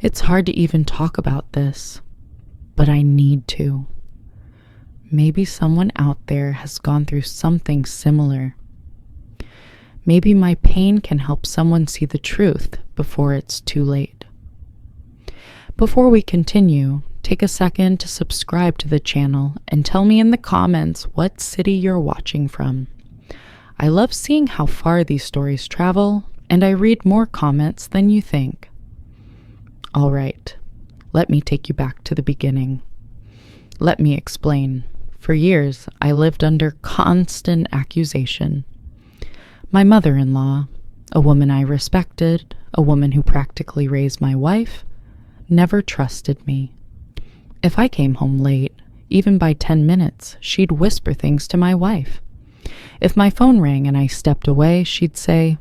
It's hard to even talk about this, but I need to. Maybe someone out there has gone through something similar. Maybe my pain can help someone see the truth before it's too late. Before we continue, take a second to subscribe to the channel and tell me in the comments what city you're watching from. I love seeing how far these stories travel, and I read more comments than you think. All right, let me take you back to the beginning. Let me explain. For years, I lived under constant accusation. My mother-in-law, a woman I respected, a woman who practically raised my wife, never trusted me. If I came home late, even by 10 minutes, she'd whisper things to my wife. If my phone rang and I stepped away, she'd say,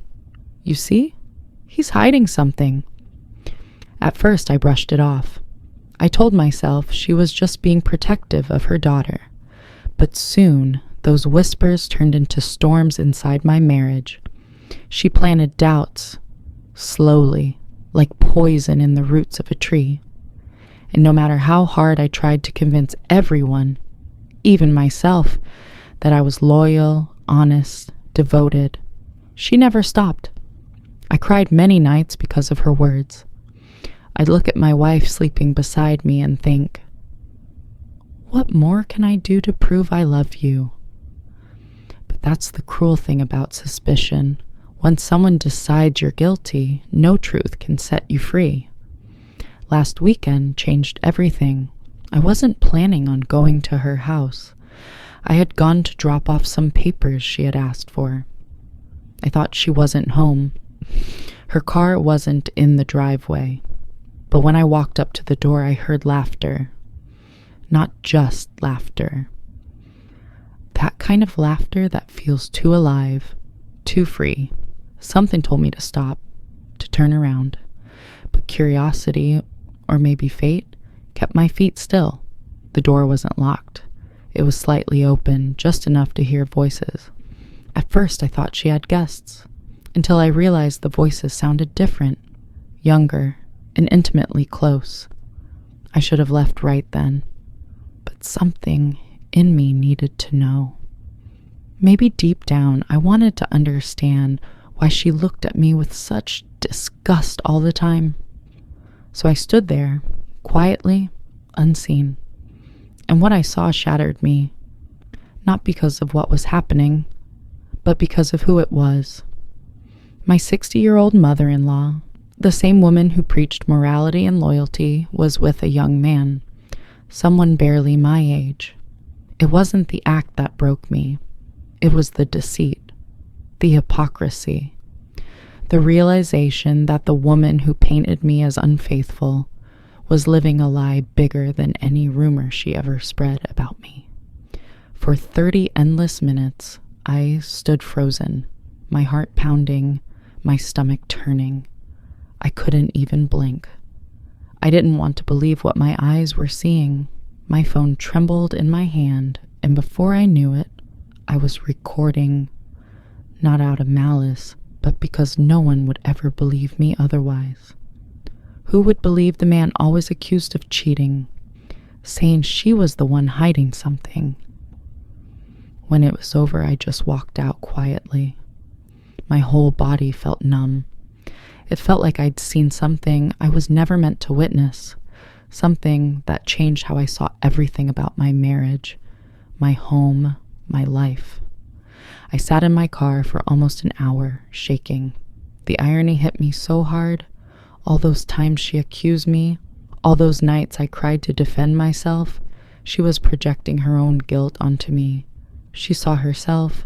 "You see? He's hiding something." At first, I brushed it off. I told myself she was just being protective of her daughter. But soon, those whispers turned into storms inside my marriage. She planted doubts, slowly, like poison in the roots of a tree. And no matter how hard I tried to convince everyone, even myself, that I was loyal, honest, devoted, she never stopped. I cried many nights because of her words. I'd look at my wife sleeping beside me and think, what more can I do to prove I love you? But that's the cruel thing about suspicion. Once someone decides you're guilty, no truth can set you free. Last weekend changed everything. I wasn't planning on going to her house. I had gone to drop off some papers she had asked for. I thought she wasn't home. Her car wasn't in the driveway. But when I walked up to the door, I heard laughter. Not just laughter. That kind of laughter that feels too alive, too free. Something told me to stop, to turn around. But curiosity, or maybe fate, kept my feet still. The door wasn't locked. It was slightly open, just enough to hear voices. At first, I thought she had guests, until I realized the voices sounded different, younger, and intimately close. I should have left right then. But something in me needed to know. Maybe deep down, I wanted to understand why she looked at me with such disgust all the time. So I stood there, quietly, unseen. And what I saw shattered me, not because of what was happening, but because of who it was. My 60-year-old mother-in-law, the same woman who preached morality and loyalty, was with a young man. Someone barely my age. It wasn't the act that broke me. It was the deceit, the hypocrisy, the realization that the woman who painted me as unfaithful was living a lie bigger than any rumor she ever spread about me. For 30 endless minutes, I stood frozen, my heart pounding, my stomach turning. I couldn't even blink. I didn't want to believe what my eyes were seeing. My phone trembled in my hand, and before I knew it, I was recording, not out of malice, but because no one would ever believe me otherwise. Who would believe the man always accused of cheating, saying she was the one hiding something? When it was over, I just walked out quietly. My whole body felt numb. It felt like I'd seen something I was never meant to witness, something that changed how I saw everything about my marriage, my home, my life. I sat in my car for almost an hour, shaking. The irony hit me so hard. All those times she accused me, all those nights I cried to defend myself, she was projecting her own guilt onto me. She saw herself,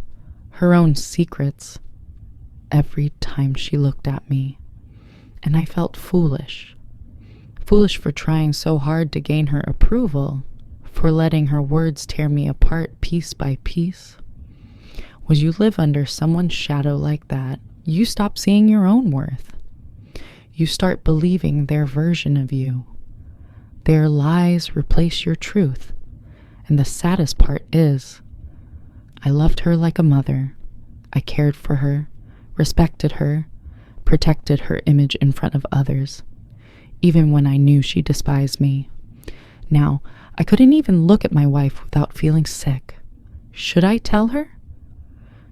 her own secrets, every time she looked at me. And I felt foolish. Foolish for trying so hard to gain her approval, for letting her words tear me apart piece by piece. When you live under someone's shadow like that, you stop seeing your own worth. You start believing their version of you. Their lies replace your truth. And the saddest part is, I loved her like a mother. I cared for her, respected her, protected her image in front of others. even when I knew she despised me. Now, I couldn't even look at my wife without feeling sick. Should I tell her?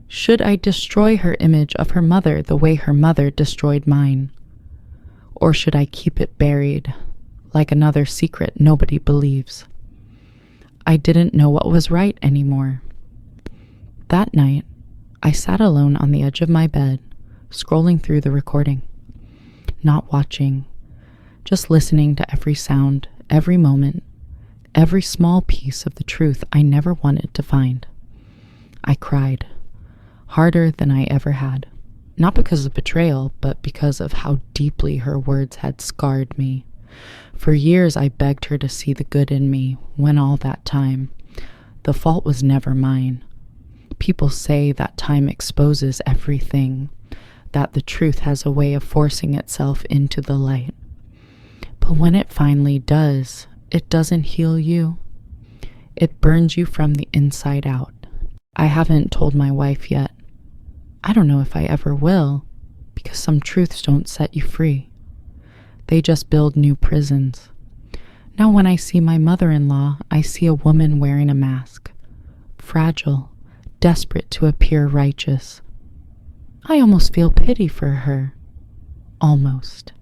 Should I destroy her image of her mother the way her mother destroyed mine? Or should I keep it buried, like another secret nobody believes? I didn't know what was right anymore. That night, I sat alone on the edge of my bed, scrolling through the recording. Not watching, just listening to every sound, every moment, every small piece of the truth I never wanted to find. I cried, harder than I ever had, not because of betrayal, but because of how deeply her words had scarred me. For years I begged her to see the good in me, when all that time, the fault was never mine. People say that time exposes everything, that the truth has a way of forcing itself into the light. But when it finally does, it doesn't heal you. It burns you from the inside out. I haven't told my wife yet. I don't know if I ever will, because some truths don't set you free. They just build new prisons. Now when I see my mother-in-law, I see a woman wearing a mask, fragile, desperate to appear righteous. I almost feel pity for her. Almost.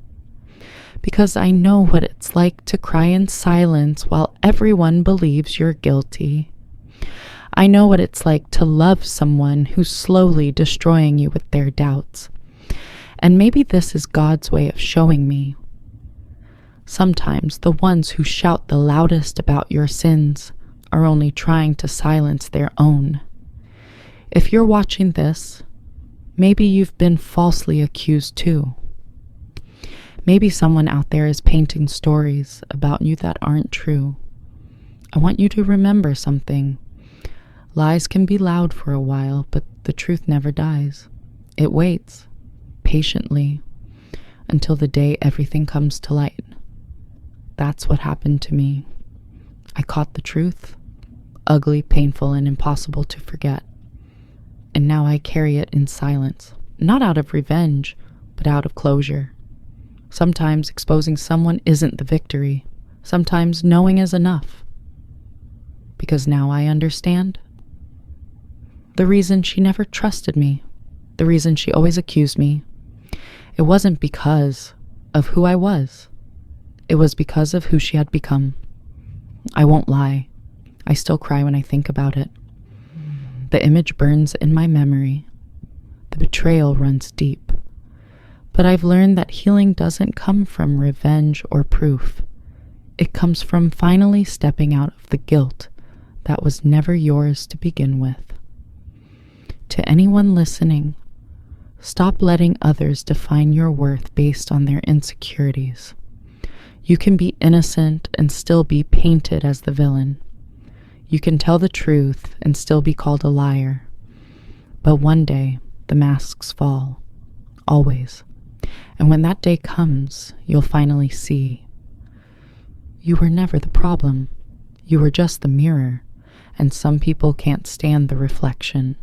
Because I know what it's like to cry in silence while everyone believes you're guilty. I know what it's like to love someone who's slowly destroying you with their doubts. And maybe this is God's way of showing me. Sometimes the ones who shout the loudest about your sins are only trying to silence their own. If you're watching this, maybe you've been falsely accused too. Maybe someone out there is painting stories about you that aren't true. I want you to remember something. Lies can be loud for a while, but the truth never dies. It waits, patiently, until the day everything comes to light. That's what happened to me. I caught the truth, ugly, painful, and impossible to forget. And now I carry it in silence, not out of revenge, but out of closure. Sometimes exposing someone isn't the victory. Sometimes knowing is enough. Because now I understand. The reason she never trusted me, the reason she always accused me, it wasn't because of who I was. It was because of who she had become. I won't lie. I still cry when I think about it. The image burns in my memory. The betrayal runs deep. But I've learned that healing doesn't come from revenge or proof. It comes from finally stepping out of the guilt that was never yours to begin with. To anyone listening, stop letting others define your worth based on their insecurities. You can be innocent and still be painted as the villain. You can tell the truth and still be called a liar. But one day, the masks fall. Always. And when that day comes, you'll finally see. You were never the problem. You were just the mirror, and some people can't stand the reflection.